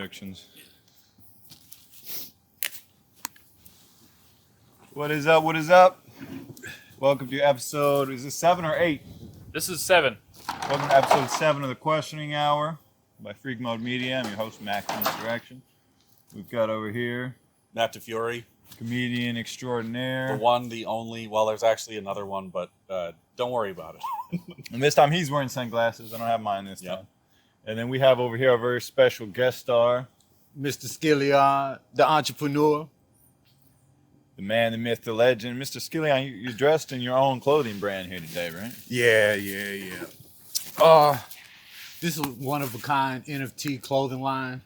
instructions. What is up? What is up? Welcome to episode, is this 7 or 8? This is 7. Welcome to episode 7 of the Questioning Hour by Freak Mode Media. I'm your host, Max Direction. We've got over here Matt DeFiore, comedian extraordinaire. the one, the only. Well, there's actually another one, but don't worry about it. And this time he's wearing sunglasses. I don't have mine this time. And then we have over here a very special guest star, Mr. Skillion, the entrepreneur. the man, the myth, the legend. Mr. Skillion, you're dressed in your own clothing brand here today, right? Yeah. This is one of a kind NFT clothing line.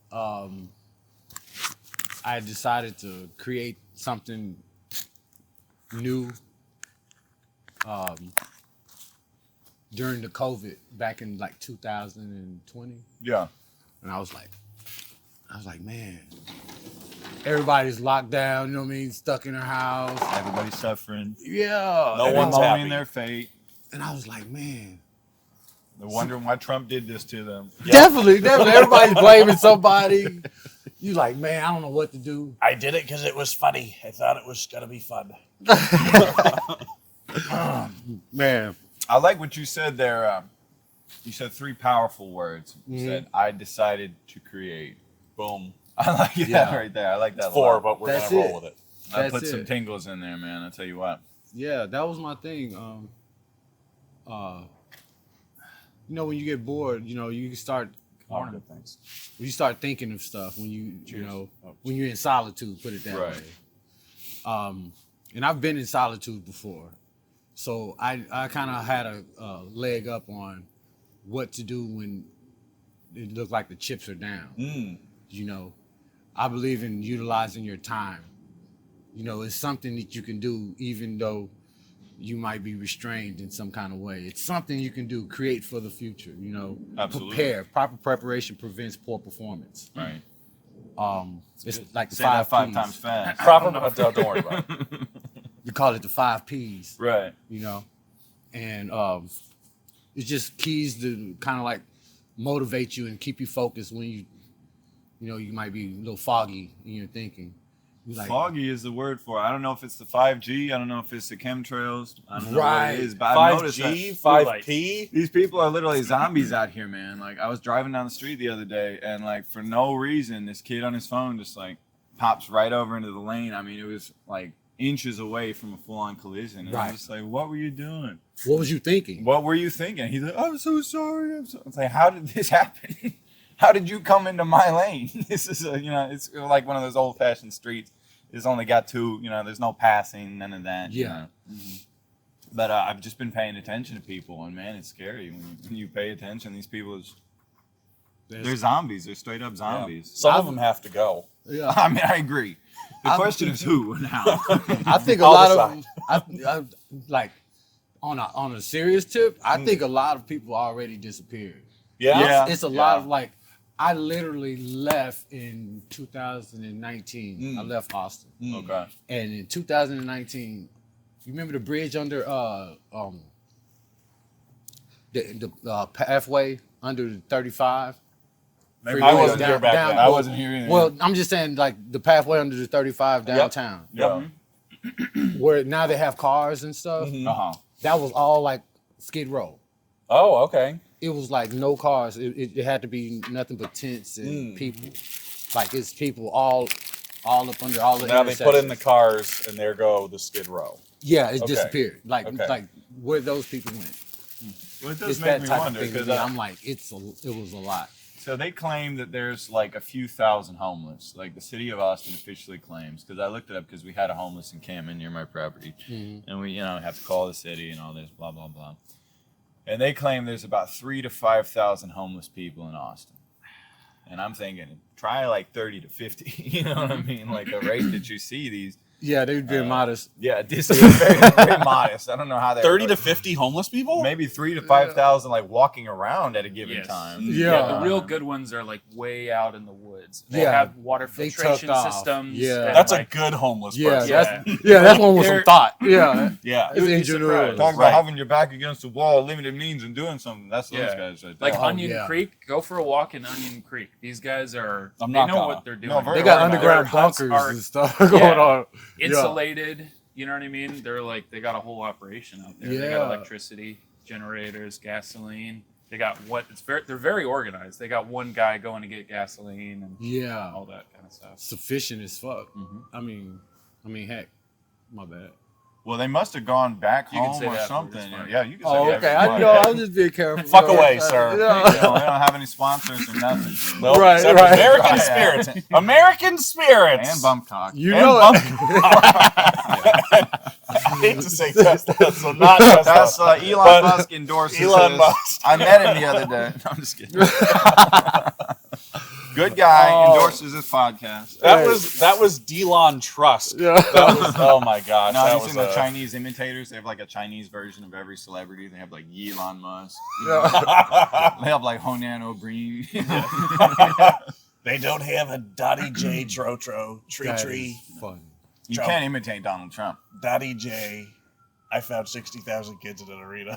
I decided to create something new during the COVID back in like 2020. Yeah. And I was like, man, everybody's locked down, you know what I mean? Stuck in their house. Everybody's suffering. Yeah. No And one's I was- happy. Moaning their fate. And I was like, man. They're wondering why Trump did this to them. Definitely. Everybody's blaming somebody. You like, man, I don't know what to do. I did it because it was funny. I thought it was going to be fun. Man. I like what you said there. You said 3 powerful words. You said, I decided to create. Boom. I like that Yeah. right there. I like that It's a 4, lot. but we're going That's to roll it. with it. I That's put some it. tingles in there, man. I'll tell you what. Yeah, that was my thing. You know, when you get bored, you know, you start Good things. you start thinking of stuff when you Cheers. know Oh, when you're in solitude, put it that Right. way. And I've been in solitude before, so I kind of had a leg up on what to do when it looked like the chips are down. You know, I believe in utilizing your time. You know, it's something that you can do even though you might be restrained in some kind of way. It's something you can do, create for the future, you know. Absolutely. Prepare. Proper preparation prevents poor performance. Right. It's like the Say that 5 Ps. times fast. Proper, but don't worry about it. You call it the 5 Ps, Right. you know. And it's just keys to kind of like motivate you and keep you focused when you know, you might be a little foggy in your thinking. You like, Foggy is the word for it. I don't know if it's the 5G. I don't know if it's the chemtrails. I don't know what Right. it is, but I've noticed 5G, that 5P. these people are literally zombies out here, man. Like, I was driving down the street the other day, and like for no reason, this kid on his phone just like pops right over into the lane. I mean, it was like inches away from a full-on collision. And I'm Right. just like, what were you doing? what was you thinking? What were you thinking? He's like, I'm so sorry. It's like, how did this happen? How did you come into my lane? This is it's like one of those old-fashioned streets. It's only got 2, there's no passing, none of that. Yeah. But I've just been paying attention to people, and man, it's scary when you pay attention. These people, they're zombies. They're straight up zombies. Some of them have to go. Yeah. I mean, I agree. The question is who and how. I think a I'll lot decide. of I like on a serious tip, I think a lot of people already disappeared. Yeah. It's a lot of like I literally left in 2019. I left Austin. Okay. And in 2019, you remember the bridge under the pathway under the 35? Maybe I I wasn't wasn't here back then. I wasn't here either. Well, I'm just saying like the pathway under the 35 downtown. yeah. Where now they have cars and stuff. Uh-huh. That was all like Skid Row. Oh, okay. It was like no cars. It had to be nothing but tents and people. Like it's people all up under all the Now they put in the intersections. cars, and there go the Skid Row. Yeah, it Okay. disappeared. Like Okay. like where those people went. Well, it It's does make that me type wonder of thing. to because me. I'm like, it was a lot. so they claim that there's like a few thousand homeless. Like the city of Austin officially claims, because I looked it up because we had a homeless encampment near my property, and we have to call the city and all this blah blah blah. And they claim there's about 3,000 to 5,000 homeless people in Austin. And I'm thinking, try like 30 to 50. You know what I mean? Like the rate that you see these. Yeah, they would be modest. Yeah, this is very modest. I don't know how they 30 to 50 homeless people? maybe 3,000 to 5,000 like walking around at a given Yes. time. Yeah. The real good ones are like way out in the woods. They Yeah, have water they filtration tucked off. systems. Yeah. and, That's like, a good homeless Yeah, person. that's one with some They're- thought. Yeah, Yeah. it's You'd be ingenuity. surprised. Talk about Right. having your back against the wall, limited means, and doing something. That's those Yeah. guys right there. Like Oh, Onion yeah. Creek, go for a walk in Onion Creek. These guys are I'm they not know gonna. what they're doing. No, very They got organized. underground Their huts bunkers are and stuff going on. insulated. You know what I mean? They're like they got a whole operation out there. They Yeah. got electricity, generators, gasoline. They got they're very organized. They got one guy going to get gasoline and Yeah, all that kind of stuff. sufficient as fuck. Mhm. I mean, heck, my bad. Well, they must have gone back You can home say or that, something. it's fine. Yeah, you can say Oh, that. okay. I know. I'm just being careful. Fuck You know, away, uh, sir. yeah. You know, we don't have any sponsors or nothing. Nope, Right, except right. American Right. spirits. American spirits. And bump cock. You And know bump- it. I hate to say Tesla, so not Tesla. That's Elon But Musk endorses Elon this. Musk. I met him the other day. No, I'm just kidding. Good guy Oh. endorses this podcast. That was Delon Trust. Yeah. That was, oh my gosh. No, that have you was seen the Chinese imitators? They have like a Chinese version of every celebrity. They have like Elon Musk. They have like Honan O'Brien. They don't have a Dottie J Trotro Tree That Tree. is funny. You Trump. can't imitate Donald Trump. Dottie J. I found 60,000 kids in an arena.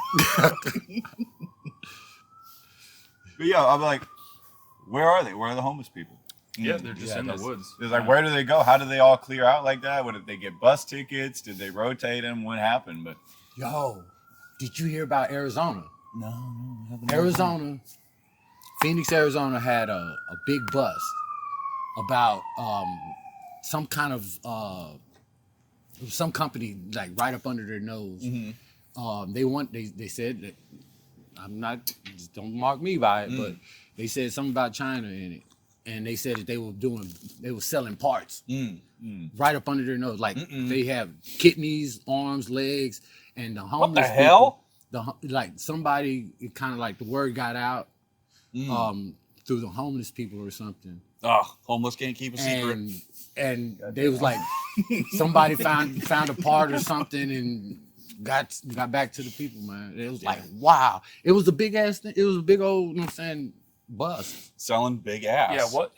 But yeah, I'm like, where are they? Where are the homeless people? Yeah, they're just Yeah, in the that's- woods. It's like, where do they go? How do they all clear out like that? What did they get bus tickets? Did they rotate them? What happened? But Yo, did you hear about Arizona? no. Arizona, Phoenix, Arizona had a big bust about some kind of some company like right up under their nose. They said that just don't mark me by it, but they said something about China in it, and they said that they were selling parts right up under their nose, like they have kidneys, arms, legs, and the homeless. What the people- hell? like somebody, it kind of like the word got out through the homeless people or something, Oh, homeless can't keep a secret. and they was like somebody found a part or something and got back to the people, man. It was like, wow, it was a big ass thing. It was a big old, you know what I'm saying, bus. Selling big ass. Yeah, what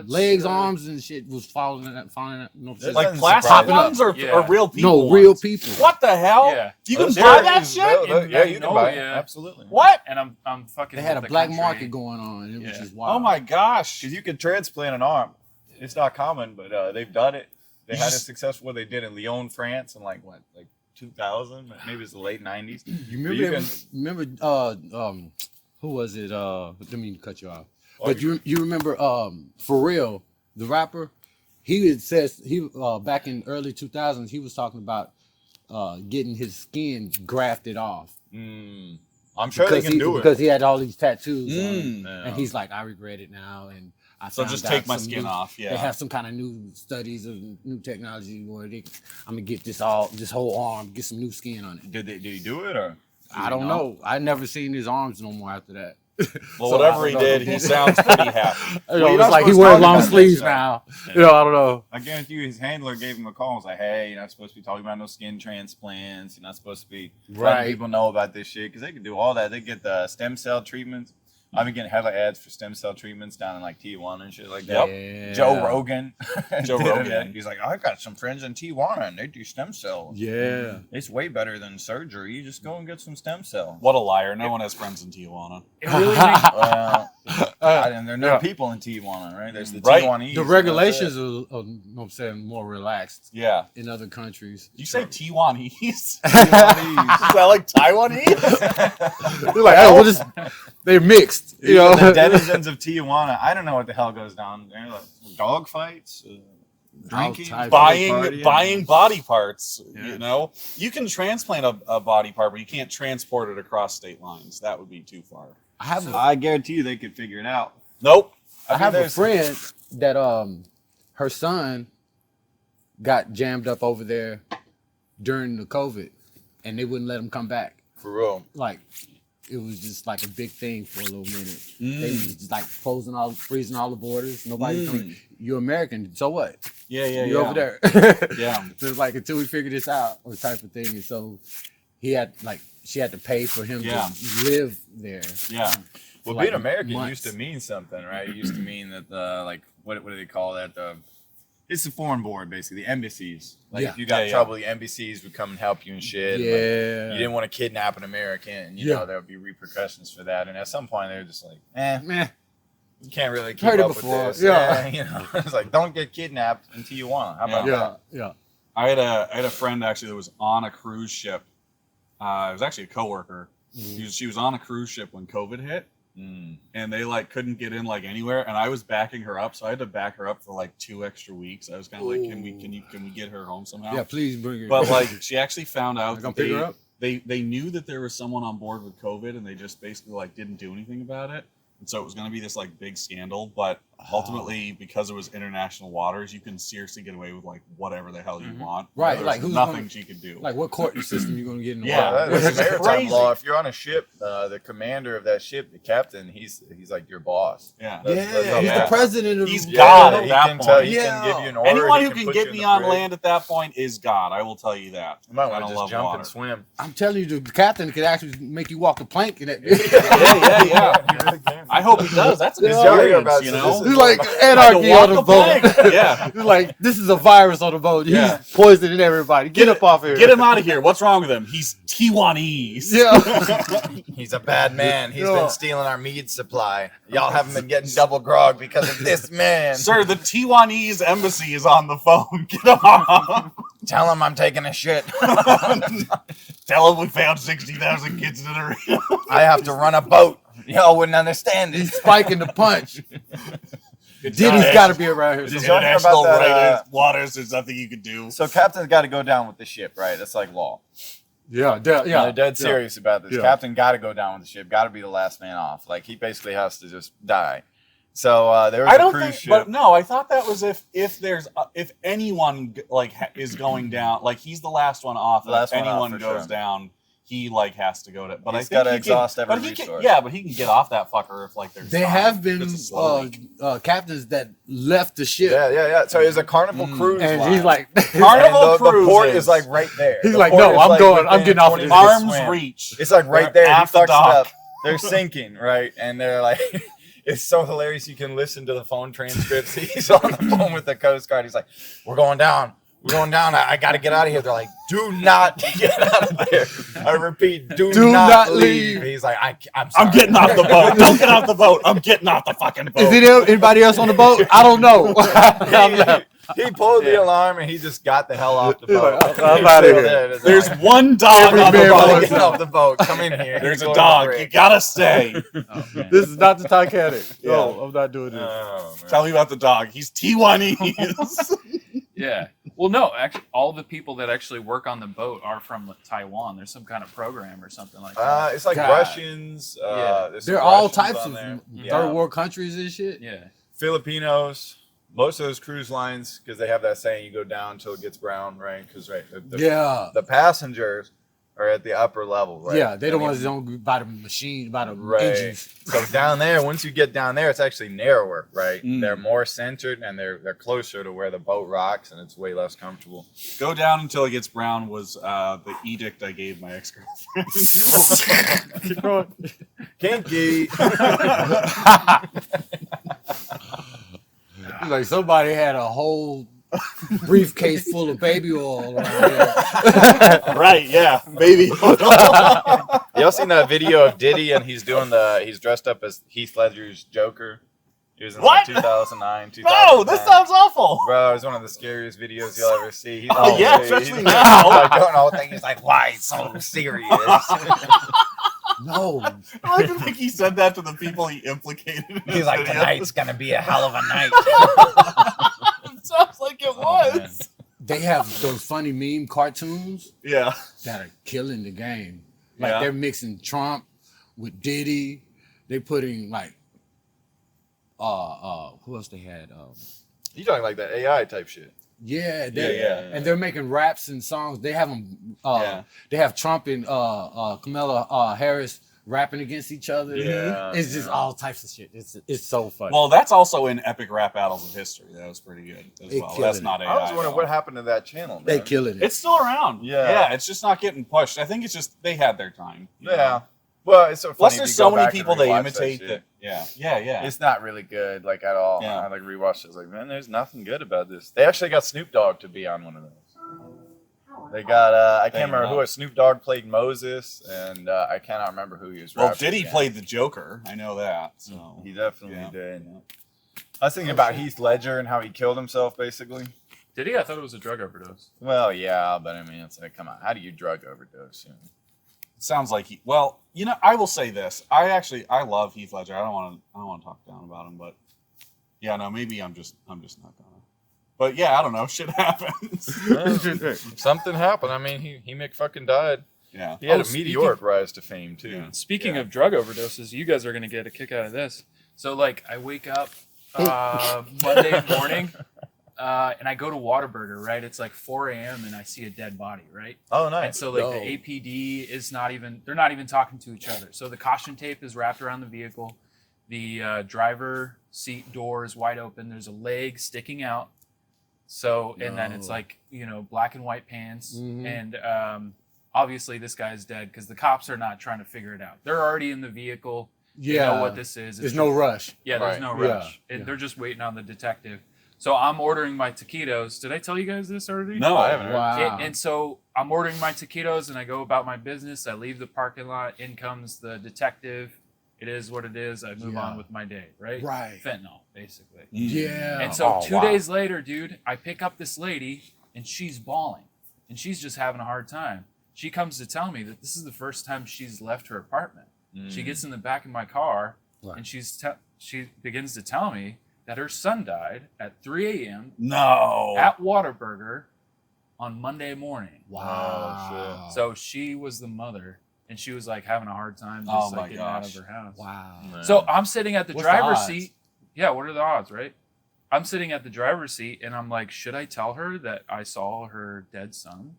Legs, arms, and shit was falling out. You know what I'm saying? Like Doesn't plastic surprise me. ones or, Yeah. or real people? No, real ones? people. What the hell? Yeah. You can Those buy are- that shit? Yeah, you can No, buy it. yeah. Absolutely. What? And I'm fucking. They had a with the black country. market going on. It was Yeah. just wild. Oh my gosh. Because you can transplant an arm. It's not common, but they've done it. They You had a just- successful. They did in Lyon, France, in like 2000, maybe it's the late 90s. You But remember? Who was it? Let me cut you off. Oh, But you remember For Real, the rapper? He back in early 2000s, he was talking about getting his skin grafted off. I'm sure they can do it. Because he had all these tattoos on him. Yeah. And he's like, I regret it now. And I So found just out take my some skin new- off, yeah. They have some kind of new studies of new technology where I'm gonna get this whole arm, get some new skin on it. Did he do it or? I don't know. I never seen his arms no more after that. Well, So, whatever I he don't know. did, he sounds pretty happy. You Well, know, you're it's not like he supposed to wears talk long about sleeves that now. You know, I don't know. I guarantee you, his handler gave him a call and was like, "Hey, you're not supposed to be talking about no skin transplants. You're not supposed to be letting Right. people know about this shit because they can do all that. They get the stem cell treatments. I've been getting hella ads for stem cell treatments down in like Tijuana and shit like that. Yeah. Joe Rogan. Joe did Rogan. it. He's like, I got some friends in Tijuana and they do stem cells. Yeah. It's way better than surgery. You just go and get some stem cells. What a liar. No one has friends in Tijuana. It really makes And there are no Yeah. people in Tijuana, right? There's the Right. Tijuanese. The regulations are, you know what I'm saying, more relaxed Yeah. in other countries. You say Taiwanese? Is Taiwanese. that like Taiwanese? They're like, oh, they're mixed. You know, The denizens of Tijuana. I don't know what the hell goes down there. Like dog fights, drinking, type. buying body parts. Yeah. You know, you can transplant a body part, but you can't transport it across state lines. That would be too far. I guarantee you they could figure it out. Nope. I have a there's- friend that her son got jammed up over there during the COVID, and they wouldn't let him come back. For real. Like it was just like a big thing for a little minute. They was just like freezing all the borders. Nobody's coming. You're American, so what? Yeah. You're over there. Yeah. So it's like until we figure this out, or type of thing. And so she had to pay for him to live there. Yeah. Well, like being American months. used to mean something, right? It used to mean that like what do they call that? It's the foreign board, basically, the embassies. Like if you got trouble, the embassies would come and help you and shit. Yeah. And, like, you didn't want to kidnap an American, and you know there would be repercussions for that. And at some point, they were just like, Meh. you can't really keep Heard it up with before. this. Yeah. You know, it's like don't get kidnapped until you want. How about that? Yeah. I had a friend actually that was on a cruise ship. It was actually a coworker. She was on a cruise ship when COVID hit. And they like couldn't get in like anywhere, and I was backing her up, so I had to back her up for like 2 extra weeks. I was kind of like, can we get her home somehow? Yeah, please bring her. But like, she actually found out Gonna that pick her up? they knew that there was someone on board with COVID, and they just basically like didn't do anything about it. And so it was going to be this like big scandal, but ultimately, because it was international waters, you can seriously get away with like whatever the hell you want. Right, There's like who's nothing she could do. Like what court system you gonna get in the Yeah, water? That's It's maritime crazy. law. If you're on a ship, the commander of that ship, the captain, he's like your boss. Yeah. That's how He's bad. the president of He's the God Yeah, at he that can point. tell. He Yeah. can give you an order. Anyone he who can put get you me in the on brig. land at that point is God. I will tell you that. You might I want don't to love just jump water. and swim. I'm telling you, the captain could actually make you walk the plank in that. Yeah. You really can. I hope he does. That's a good He's telling you experience, about you this know? is- He's like I anarchy walk on the the boat. plank. Yeah. He's like, this is a virus on the boat. Yeah. He's poisoning everybody. Get up off here. Get him out of here. What's wrong with him? He's Taiwanese. Yeah. He's a bad man. He's Yeah. been stealing our mead supply. Y'all haven't been getting double grog because of this man. Sir, the Taiwanese embassy is on the phone. Get him on. Tell him I'm taking a shit. Tell him we found 60,000 kids in the arena. I have to run a boat. Y'all wouldn't understand He's it. spiking the punch. Diddy's got to be around here. It's Did y'all hear international about that, right, waters. There's nothing you can do. So captain's got to go down with the ship, right? That's like law. Yeah. They're dead serious about this. Yeah. Captain got to go down with the ship. Got to be the last man off. Like he basically has to just die. So there was I a don't cruise think, ship. but no, I thought that was if anyone like is going down, like he's the last one off. The last if one off, anyone for goes sure. down, he like has to go to. But He's I think gotta he exhaust can, every but he resource. Can, yeah, but he can get off that fucker if like there's. There time. have been It's a slow leak. captains that left the ship. Yeah. So it's a Carnival cruise And line. he's like, Carnival And the port cruises. is like right there. He's The like, port no, is, I'm like, going. I'm within getting off of 20 this. minutes Arm's swim. reach. It's like right They're there. He at the fucks it dock. up. They're sinking, right? And they're like, it's so hilarious. You can listen to the phone transcripts. He's on the phone with the Coast Guard. He's like, we're going down. We're going down. I got to get out of here. They're like, do not get out of there. I repeat, do not leave. He's like, I'm sorry. I'm getting off the boat. Don't get off the boat. I'm getting off the fucking boat. is it anybody else on the boat? I don't know. I'm left. He pulled the alarm and he just got the hell off the boat. like, I'm outta here. There's one dog Every on the man boat. wants Get off the boat. Come in here. There's Go a to the dog. brig. You gotta stay. This is not the Titanic. Yeah. No, I'm not doing this. Oh, man. Tell me about the dog. He's Taiwanese. Yeah. Well, no, actually, all the people that actually work on the boat are from Taiwan. There's some kind of program or something like that. It's like God. Russians. Yeah. There's some They're all Russians types on of there. third world countries and shit. Yeah. Filipinos. Most of those cruise lines, because they have that saying, you go down until it gets brown, right? Because the passengers are at the upper level, right? Yeah, they I don't mean, want to don't buy the machine, buy the Right. engines. So down there, once you get down there, it's actually narrower, right? Mm. They're more centered and they're closer to where the boat rocks, and it's way less comfortable. Go down until it gets brown was the edict I gave my ex-girlfriend. Keep going. Kinky. It's like somebody had a whole briefcase full of baby oil around here. Right, yeah. Baby. Y'all seen that video of Diddy and he's dressed up as Heath Ledger's Joker? It was in What? like 2009, 2010. No, this sounds awful. Bro, it's one of the scariest videos you'll ever see. He's Oh, all yeah, serious. especially He's now. like doing the whole thing. He's like, why so serious? No. I like to think he said that to the people he implicated. In He's his like, video. tonight's going to be a hell of a night. It sounds like it was. They have those funny meme cartoons Yeah. that are killing the game. Like Yeah. they're mixing Trump with Diddy. They putting like who else they had? You talking like that AI type shit? Yeah, Yeah. and they're making raps and songs. They have them. Yeah. They have Trump and Kamala Harris rapping against each other. Yeah, It's just all types of shit. It's so funny. Well, that's also in Epic Rap Battles of History. That was pretty good as They well. killed That's it. not AI. I was wondering though. what happened to that channel. they Man. killing it. It's still around. Yeah. Yeah, it's just not getting pushed. I think it's just they had their time. you know? Yeah. Well, it's so funny. Plus, if there's you so go many back and people they rewatch imitate shit. that. Yeah. It's not really good, like at all. Yeah. I like rewatched it. I was like, man, there's nothing good about this. They actually got Snoop Dogg to be on one of those. They got I can't remember who. Snoop Dogg played Moses, and I cannot remember who he was. Well, rapping Diddy against. played the Joker. I know that. So He definitely Yeah. did. I was thinking about Heath Ledger and how he killed himself, basically. Did he? I thought it was a drug overdose. Well, yeah, but I mean, it's like, come on, how do you drug overdose? it sounds like he. Well, you know, I will say this. I love Heath Ledger. I don't want to talk down about him, but yeah, no, maybe I'm just not gonna. But yeah, I don't know. Shit happens. Something happened. I mean, he McFucking died. Yeah. He had a speaking- meteoric rise to fame too. Yeah. Speaking Yeah. of drug overdoses, you guys are gonna get a kick out of this. So like, I wake up Monday morning, and I go to Whataburger. Right, it's like 4 a.m. and I see a dead body. Right, Oh, and nice. so like No. the APD is not even. They're not even talking to each other. So the caution tape is wrapped around the vehicle. The driver seat door is wide open. There's a leg sticking out. So and then it's No. like black and white pants Mhm. and obviously this guy's dead because the cops are not trying to figure it out. They're already in the vehicle. They know what this is. There's It's no just- rush. Yeah, there's Right. no Yeah, rush. yeah. They're just waiting on the detective. So I'm ordering my taquitos. Did I tell you guys this already? No, I haven't heard. Wow. And so I'm ordering my taquitos and I go about my business. I leave the parking lot. In comes the detective. It is what it is. I move Yeah. on with my day, right? Right. Fentanyl, basically. Yeah. And so Oh, 2 wow. days later, dude, I pick up this lady and she's bawling and she's just having a hard time. She comes to tell me that this is the first time she's left her apartment. She gets in the back of my car Right. and she begins to tell me that her son died at 3 a.m. No. at Waterburger on Monday morning. Wow. So she was the mother and she was like having a hard time Oh just my like getting out of gosh. her house. Wow. Man. So I'm sitting at the What's the driver's odds? seat. Yeah, what are the odds, right? I'm sitting at the driver's seat and I'm like, should I tell her that I saw her dead son?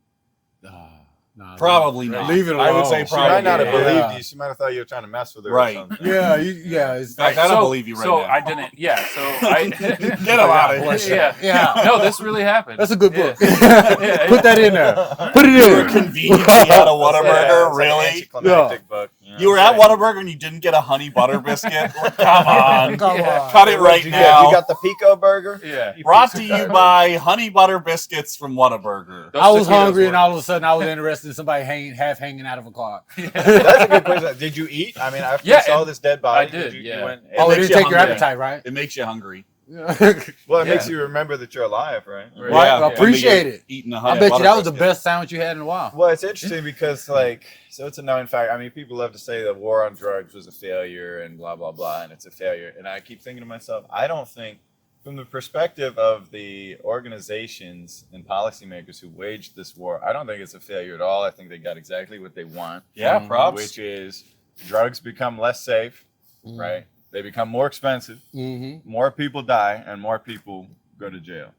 Nah, Probably not. Leave it I would say alone. She might not have probably, yeah. believed you. She might have thought you were trying to mess with her. Right. Or something. Yeah, yeah. It's In fact, I don't believe you right so now. I didn't. Yeah. So I Get him out of here. Yeah. Yeah. No, this really happened. That's a good Yeah. book. Yeah. Put that in there. Put it You were in. conveniently at a Whataburger, Yeah, it's like an really? anticlimactic book. You were at Whataburger and you didn't get a honey butter biscuit? Come on. Come Yeah. on. Cut it right You now. got the Pico burger? Yeah. Brought to you by Honey Butter Biscuits from Whataburger. Those I was taquitos hungry, were- and all of a sudden, I was interested in somebody hanging out of a car. That's a good question. Did you eat? I mean, after Yeah, you saw and this dead body, I did, you yeah. went, Oh, it makes didn't you take your hungry. appetite, right? It makes you hungry. well, it makes Yeah. you remember that you're alive, right? Right. Right, Yeah, I appreciate and it. Eating a I honey bet you butter that was the biscuit. best sandwich you had in a while. Well, it's interesting because, like, so it's a known fact. I mean, people love to say the war on drugs was a failure and blah, blah, blah, and it's a failure. And I keep thinking to myself, I don't think, from the perspective of the organizations and policymakers who waged this war, I don't think it's a failure at all. I think they got exactly what they want. Yeah, props. Which is drugs become less safe, right? They become more expensive, Mm-hmm. more people die, and more people go to jail.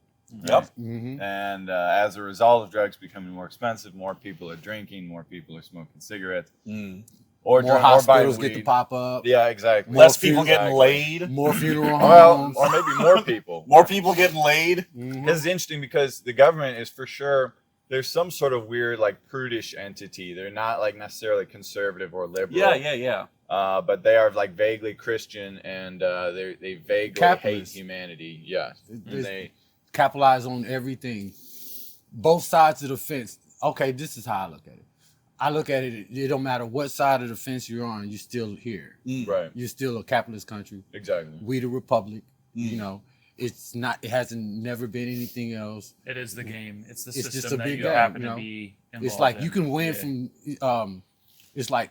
Yep. Mm-hmm. And as a result of drugs becoming more expensive, more people are drinking, more people are smoking cigarettes, Mm. or More or buying hospitals get to weed. pop up. Yeah, exactly. Less More people getting Exactly. laid. More funeral Well, homes. or maybe more people. More people getting laid. Mhm. This is interesting because the government is for sure. There's some sort of weird, like, prudish entity. They're not like necessarily conservative or liberal. Yeah. But they are like vaguely Christian, and they vaguely Capitalist. hate humanity. Yeah, and It's- they. Capitalize on everything. Both sides of the fence. Okay, this is how I look at it. I look at it, it don't matter what side of the fence you're on, you're still here. Right. You're still a capitalist country. Exactly. We the republic. Mm. You know, it's not. It hasn't never been anything else. It is the game. It's the It's just system a that big you game, happen you to know? be involved It's like in. you can win Yeah. from. It's like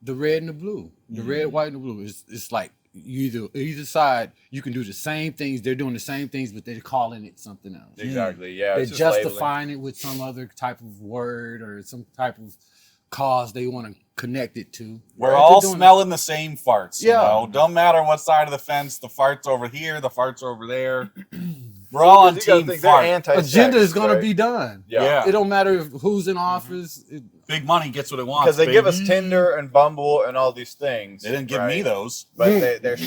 the red and the blue, the red, white, and the blue. It's like either side you can do the same things. They're doing the same things, but they're calling it something else. Exactly. Yeah. They're it's just labeling. justifying it with some other type of word or some type of cause they want to connect it to. We're They're all doing- smelling the same farts. Yeah. You know? Don't matter what side of the fence. The farts over here. The farts over there. We're all on You gotta team think they're fart. anti-sex, Agenda is going right? to be done. Yeah. It don't matter who's in office. Big money gets what it wants. Because they give us baby. Tinder and Bumble and all these things. They didn't give right? me those. But they're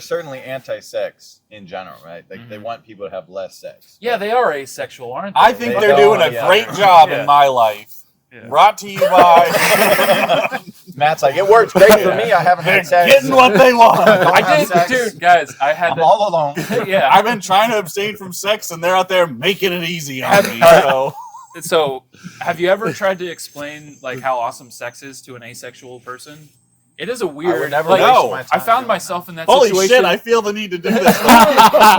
certainly anti-sex in general, right? They want people to have less sex. Yeah, they are asexual, aren't they? I think They they're don't doing a wanna- great yeah. job Yeah. in my life. Yeah. Brought to you by Matt's like, it works great for me. I haven't they're had sex. getting what they want. I did, Sex. dude, guys. I had I'm to, all alone. yeah. I've been trying to abstain from sex, and they're out there making it easy on me. So So, have you ever tried to explain like how awesome sex is to an asexual person? It is a I would weird. never like, No. waste my time I found doing myself in that holy situation. shit, I feel the need to do this.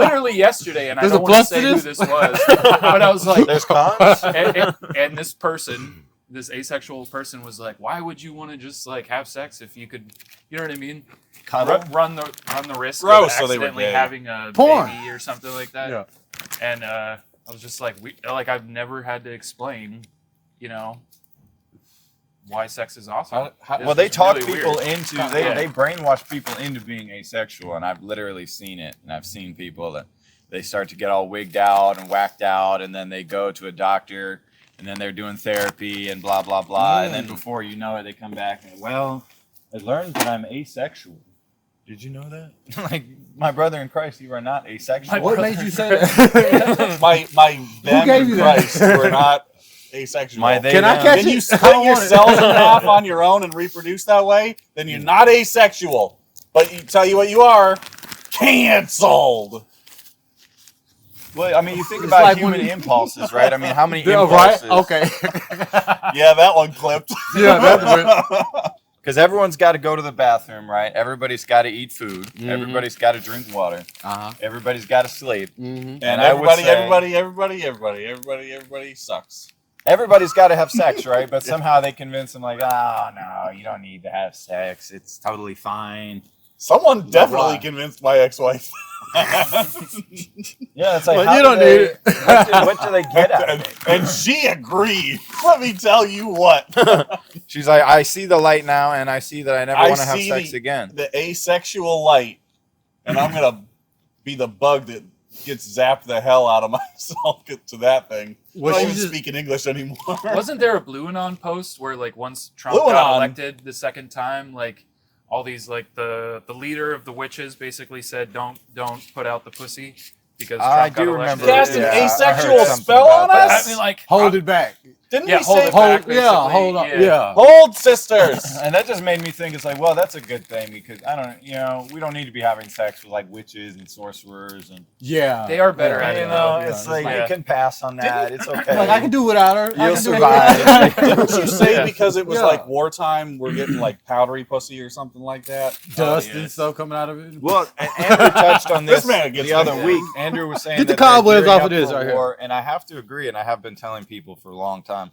literally yesterday, and I There's don't a want to plus to say who this? this was, but I was that. like, There's cons. and this person, this asexual person, was like, "Why would you want to just like have sex if you could, you know what I mean? Cuddle. Run the risk Gross, of so they were accidentally gay. having a Porn. baby or something like that." Yeah. And I was just like, I've never had to explain, you know, why sex is awesome. It's Well, they just talk really people weird. into Yeah. they brainwash people into being asexual, and I've literally seen it. And I've seen people that they start to get all wigged out and whacked out, and then they go to a doctor, and then they're doing therapy and blah blah blah, and then before you know it, they come back and well, I learned that I'm asexual. Did you know that? Like my brother in Christ, you are not asexual. What made you say that? my them gave in you that? Christ were not asexual. My they, Can I them. catch Then you I split don't your want it. cells in half on your own and reproduce that way, then you're not asexual. But you tell you what you are, canceled. Well, I mean, you think It's about like human when you- impulses, right? I mean, how many Yeah, right? impulses? Okay. Yeah, that one clipped. Yeah, that's Because everyone's got to go to the bathroom, right? Everybody's got to eat food. Mhm. Everybody's got to drink water. Uh-huh. Everybody's got to sleep. Mm-hmm. And I would say- everybody sucks. Everybody's got to have sex, right? But somehow they convince them, like, oh, no, you don't need to have sex. It's totally fine. Someone definitely why? convinced my ex-wife. Yeah, it's like, Well, how you do don't they- need it. What do they get out of and, it? and she agreed. Let me tell you what. She's like, I see the light now, and I see that I never I want to have see sex the- again. The asexual light, and I'm gonna be the bug that gets zapped the hell out of myself to that thing. Was I'm she not even just- speaking English anymore. Wasn't there a Blue Anon post where like once Trump Blue got Anon. elected the second time, like all these like the leader of the witches basically said don't put out the pussy because Trump I got do elected. remember. Cast an I heard asexual something spell about on that. us? I mean, like Hold it back. Didn't Yeah, we hold say it back. Hold, yeah, hold on. basically, Yeah. hold sisters? And that just made me think, it's like, well, that's a good thing because I don't, we don't need to be having sex with like witches and sorcerers and Yeah. They are better Yeah. at it. you know, though. it's like Yeah. you can pass on that. It's okay. Like, I can do without her. I You'll can do survive. Didn't you say Yeah. because it was Yeah. like wartime, we're getting like powdery pussy or something like that? Dust Oh, and yes. stuff coming out of it. Well, Andrew touched on this, This man gets the other me. week. Andrew was saying Get the that they're cobwebs gearing off up of this for right here. war, and I have to agree, and I have been telling people for a long time.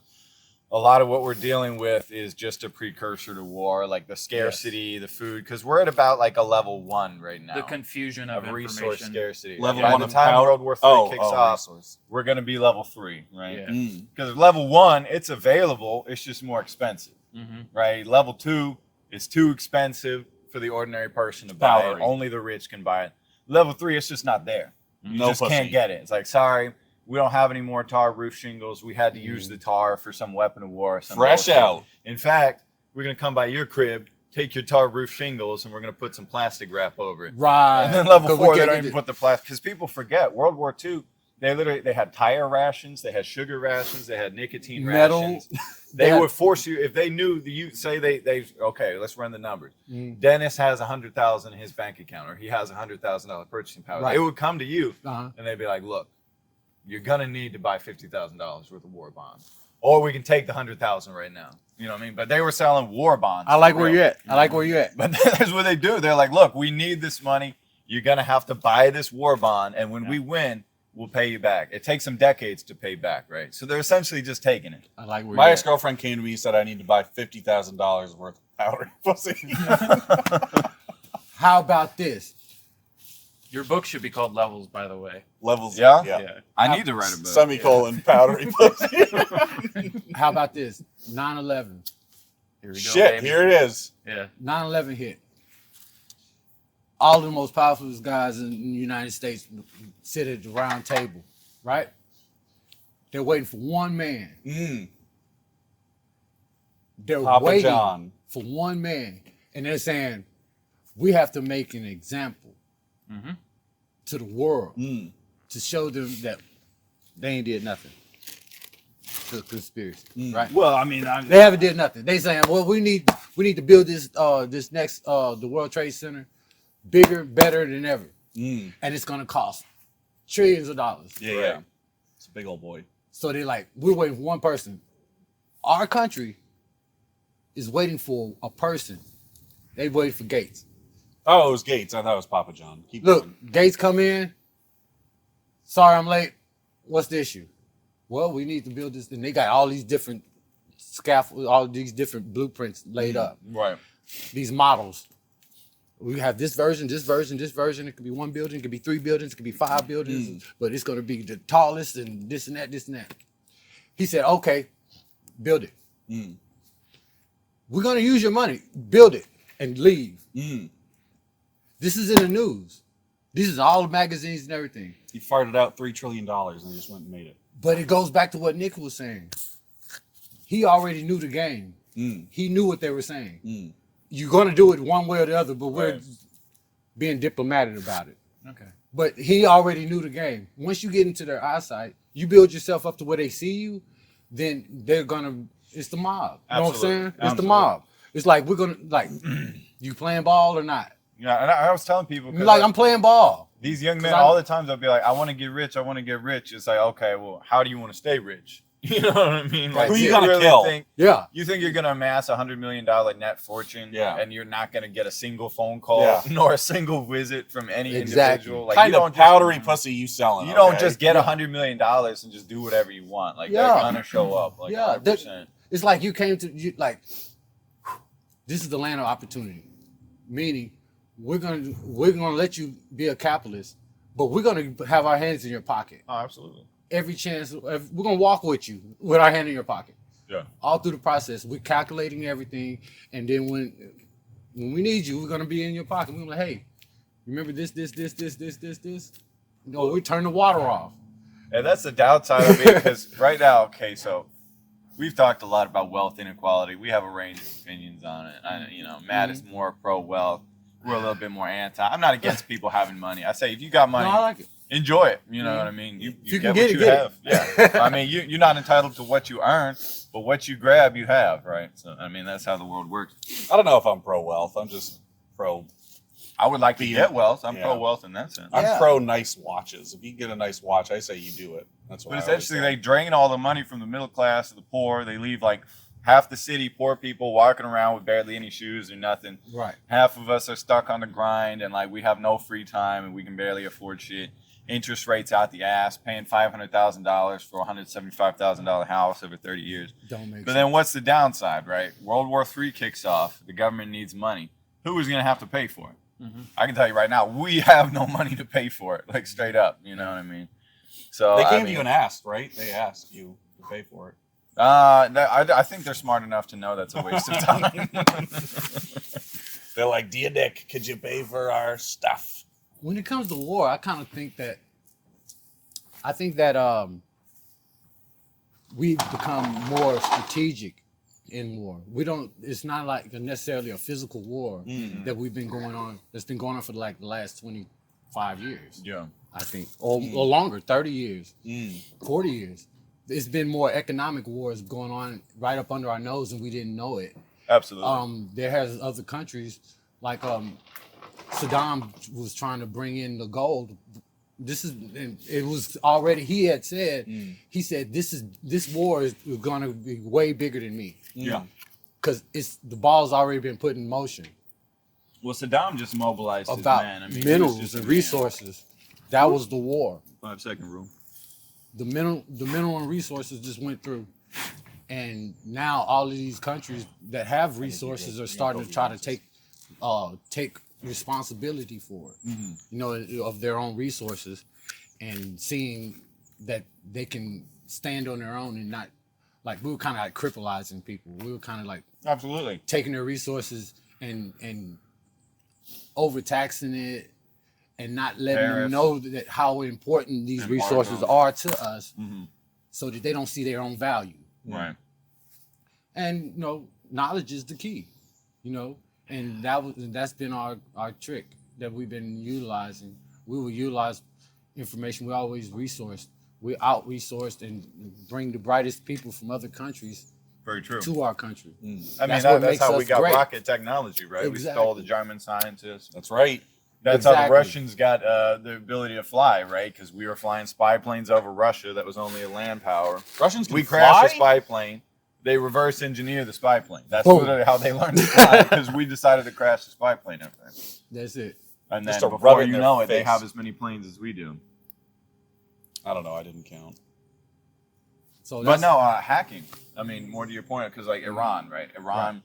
A lot of what we're dealing with is just a precursor to war, like the scarcity, the food, because we're at about like a level 1 right now The confusion of resource information. scarcity. Level By 1 the of time power. World War III kicks off, resource. we're going to be level 3, right? Yeah. Mm. Because level 1, it's available, it's just more expensive, Mm-hmm. right? Level 2 is too expensive for the ordinary person to buy it. Powery. Only the rich can buy it. Level 3, it's just not there. You No just pussy. can't get it. It's like, sorry, we don't have any more tar roof shingles. We had to use the tar for some weapon of war. Or some Fresh bullshit. out. In fact, we're going to come by your crib, take your tar roof shingles, and we're going to put some plastic wrap over it. Right. And then level 'Cause we 4, they can't don't get even it. put the plastic. Because people forget, World War II, they had tire rations, they had sugar rations, they had nicotine Metal. rations. They They had- would force you, if they knew, you say they okay, let's run the numbers. Mm. Dennis has 100,000 in his bank account, or he has $100,000 purchasing power. Right. They would come to you, Uh-huh. and they'd be like, look, you're gonna need to buy $50,000 worth of war bonds, or we can take the 100,000 right now. You know what I mean? But they were selling war bonds. I like for where real. you at. I like where you at. But that's what they do. They're like, look, we need this money. You're gonna have to buy this war bond, and when we win, we'll pay you back. It takes them decades to pay back, right? So they're essentially just taking it. I like where My you ex girlfriend came to me and said I need to buy $50,000 worth of powdery pussy. at. How about this? Your book should be called Levels, by the way. Levels. Yeah? Yeah. I need to write a book. Semicolon powdery pussy. How about this? 9/11. Here we go, Shit, baby. here it is. Yeah. 9/11 hit. all the most powerful guys in the United States sit at the round table, right? They're waiting for one man. They're Papa waiting John. for one man. And they're saying, we have to make an example to the world to show them that they ain't did nothing. To the conspiracy, right? Well, I mean, They haven't did nothing. They saying, well, we need to build this next the World Trade Center bigger, better than ever, and it's gonna cost trillions of dollars. Yeah. It's a big old boy. So they're like, we're waiting for one person. Our country is waiting for a person. They waiting for Gates. Oh, it was Gates. I thought it was Papa John. Keep Look, going. Gates come in. Sorry, I'm late. What's the issue? Well, we need to build this, and they got all these different scaffolds, all these different blueprints laid up. right. These models. We have this version, this version, this version. It could be one building, it could be 3 buildings, it could be 5 buildings, but it's going to be the tallest and this and that, this and that. He said, okay, build it. We're going to use your money. Build it and leave. This is in the news. These is all the magazines and everything. He farted out $3 trillion and just went and made it. But it goes back to what Nick was saying. He already knew the game. He knew what they were saying. You're going to do it one way or the other, but we're being diplomatic about it. Okay. But he already knew the game. Once you get into their eyesight, you build yourself up to where they see you, then they're going to, it's the mob. You know what I'm saying? It's the mob. It's like, we're going to, like, you playing ball or not? Yeah, and I was telling people, Like, I'm playing ball. These young men, all the time, they'll be like, I want to get rich. I want to get rich. It's like, okay, well, how do you want to stay rich? You know what I mean? Like, Who you do gonna really kill? think- Yeah. You think you're going to amass $100 million net fortune, and you're not going to get a single phone call nor a single visit from any individual? Like, kind you of don't powdery just, pussy you selling. You don't just get $100 million and just do whatever you want. Like, they're going to show up. Like, 100%. It's like you came to, like, this is the land of opportunity. Meaning, we're gonna let you be a capitalist, but we're gonna have our hands in your pocket. Oh, absolutely. Every chance, we're gonna walk with you with our hand in your pocket. Yeah. All through the process, we're calculating everything, and then when we need you, we're gonna be in your pocket. We're gonna be like, hey, remember this. No, we turn the water off. And that's the downside of it, because right now, okay, so we've talked a lot about wealth inequality. We have a range of opinions on it. Matt is more pro wealth. We're a little bit more anti. I'm not against people having money. I say if you got money, No, I like it. Enjoy it. You know what I mean? You you get can what you have. Yeah. I mean, you're not entitled to what you earn, but what you grab, you have, right? So I mean, that's how the world works. I don't know if I'm pro wealth. I'm just pro. I would like to get wealth. I'm pro wealth in that sense. I'm pro nice watches. If you get a nice watch, I say you do it. That's what. But essentially, they drain all the money from the middle class to the poor. They leave like half the city poor people walking around with barely any shoes or nothing. Right. Half of us are stuck on the grind and like we have no free time and we can barely afford shit. Interest rates out the ass, paying $500,000 for a $175,000 house over 30 years. Don't make sense. But then what's the downside, right? World War III kicks off. The government needs money. Who is going to have to pay for it? I can tell you right now, we have no money to pay for it, like straight up. You know what I mean? So they came to you and asked, right? They asked you to pay for it. I think they're smart enough to know that's a waste of time. They're like, dear Nick, could you pay for our stuff? When it comes to war, I kind of think that we've become more strategic in war. It's not like necessarily a physical war that we've been going on. That's been going on for like the last 25 years. Yeah, I think, or longer, 30 years, 40 years. It's been more economic wars going on right up under our nose, and we didn't know it. absolutely. There has other countries like Saddam was trying to bring in the gold. It was already, he had said, he said, this war is going to be way bigger than me. Yeah. Because the ball's already been put in motion. Well, Saddam just mobilized his About men. I mean, he was minerals just a and man. resources. That was the war. 5-second rule. The mineral and resources just went through. And now all of these countries that have resources are starting to try to take responsibility for it, of their own resources, and seeing that they can stand on their own and not, like, we were kind of like crippling people. We were kind of like Absolutely. taking their resources and overtaxing it and not letting them Tariffs. know that how important these Embargoes. resources are to us, Mhm. so that they don't see their own value. Right. And knowledge is the key, and that's been our trick that we've been utilizing. We will utilize information. We always resourced. We out resourced and bring the brightest people from other countries Very true. to our country. I mean, That's what that's makes how we us got great. rocket technology, right? We stole the Exactly. German scientists. That's right. That's how the Exactly. Russians got the ability to fly, right? Because we were flying spy planes over Russia that was only a land power. Russians can We crashed a fly? spy plane. They reverse engineer the spy plane. That's Boom. literally how they learned to fly, because we decided to crash the spy plane over there. That's it. And Just then to rub before it in you their know it, they face. have as many planes as we do. I don't know. I didn't count. So But no, hacking. I mean, more to your point, because like Iran, right? Iran,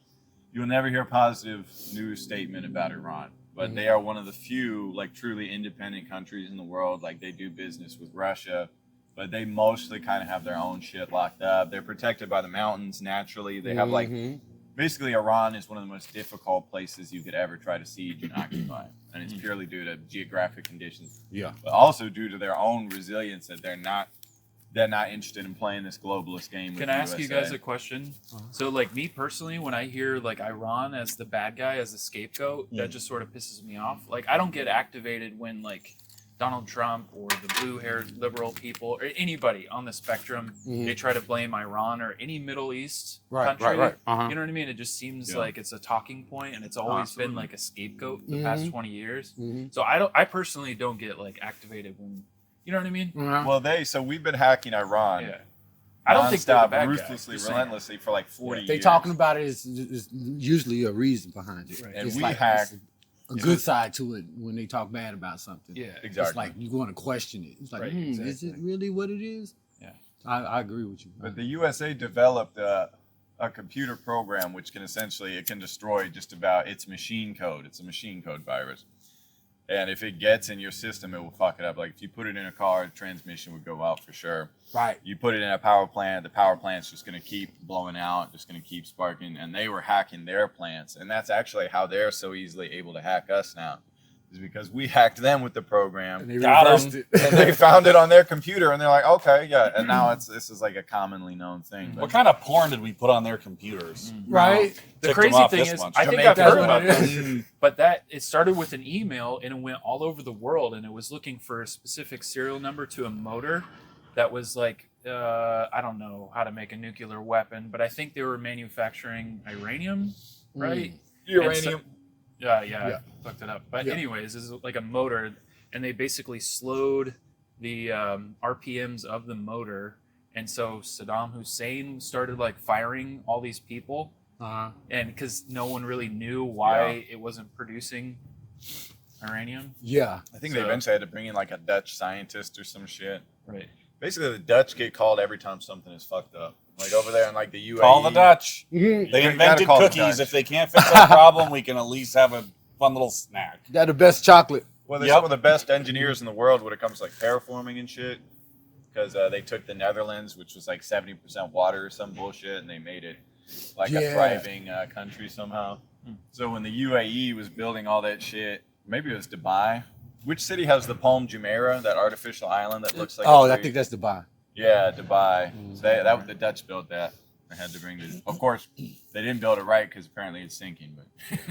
you'll never hear a positive news statement about Iran, but they are one of the few like truly independent countries in the world. Like they do business with Russia, but they mostly kind of have their own shit locked up. They're protected by the mountains naturally. They have like basically Iran is one of the most difficult places you could ever try to siege and occupy, and it's purely due to geographic conditions, yeah. but also due to their own resilience that they're not interested in playing this globalist game. With Can the I ask you USA. guys a question? So, like me personally, when I hear like Iran as the bad guy, as the scapegoat, that just sort of pisses me off. Like, I don't get activated when like Donald Trump or the blue-haired liberal people or anybody on the spectrum they try to blame Iran or any Middle East country. right. You know what I mean? It just seems Yeah. like it's a talking point, and it's always been Absolutely. like a scapegoat the past 20 years. Mhm. So I personally don't get like activated when, you know what I mean? Well, so we've been hacking Iran. Yeah. I don't think they're the nonstop, bad guy. ruthlessly, Just saying. relentlessly for like 40 If they years. talking about it, is usually a reason behind it. Right. And It's we like, hack. it's a good side to it when they talk bad about something. Yeah. Exactly. It's like you want to question it. It's like, Right, is it exactly. really what it is? Yeah. I agree with you. But the USA developed a computer program which can essentially destroy just about its machine code. It's a machine code virus. And if it gets in your system, it will fuck it up. Like if you put it in a car, the transmission would go out for sure. Right. You put it in a power plant, the power plant's just going to keep blowing out, just going to keep sparking. And they were hacking their plants. And that's actually how they're so easily able to hack us now, is because we hacked them with the program. And they Got 'em. reversed it. And they found it on their computer, and they're like, okay, yeah. And now this is like a commonly known thing. What kind of porn did we put on their computers? Right. The Ticked crazy them off thing this is, much. I think Jamaica I've heard is about what it this, but that it started with an email and it went all over the world, and it was looking for a specific serial number to a motor that was like, I don't know how to make a nuclear weapon, but I think they were manufacturing uranium, right? uranium. Yeah, Yeah. I looked it up. But Yeah. anyways, this is like a motor, and they basically slowed the RPMs of the motor, and so Saddam Hussein started like firing all these people, and because no one really knew why it wasn't producing uranium. Yeah. I think they So- eventually had to bring in like a Dutch scientist or some shit. Right. Basically, the Dutch get called every time something is fucked up. Like over there in like the UAE. Call the Dutch. Mhm. They You invented gotta call the cookies. Dutch. If they can't fix our problem, we can at least have a fun little snack. They're the best chocolate. Well, they're Yep. some of the best engineers in the world when it comes to like terraforming and shit. Because they took the Netherlands, which was like 70% water or some bullshit, and they made it like a Yeah. thriving country somehow. So when the UAE was building all that shit, maybe it was Dubai. Which city has the Palm Jumeirah, that artificial island that looks like? Oh, a I tree? think that's Dubai. Yeah, Dubai. So the Dutch built that. They had to bring the. Of course, they didn't build it right because apparently it's sinking. But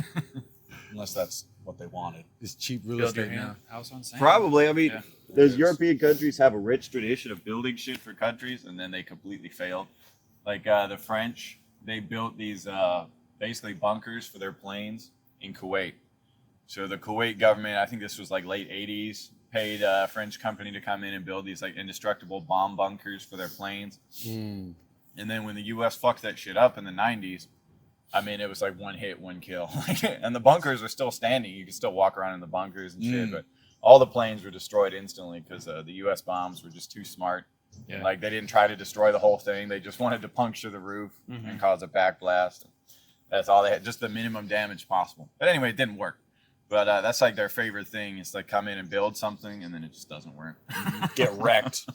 Unless that's what they wanted. It's cheap real Build your estate now. house on sand. probably, I mean, Yeah. those European countries have a rich tradition of building shit for countries, and then they completely failed. Like the French, they built these basically bunkers for their planes in Kuwait. So the Kuwait government, I think this was like late 80s, paid a French company to come in and build these like indestructible bomb bunkers for their planes. And then when the U.S. fucked that shit up in the 90s, I mean, it was like one hit, one kill. And the bunkers are still standing. You can still walk around in the bunkers and shit. But all the planes were destroyed instantly because the U.S. bombs were just too smart. Yeah. Like, they didn't try to destroy the whole thing. They just wanted to puncture the roof and cause a backblast. That's all they had, just the minimum damage possible. But anyway, it didn't work. But that's like their favorite thing is like come in and build something, and then it just doesn't work. Get wrecked.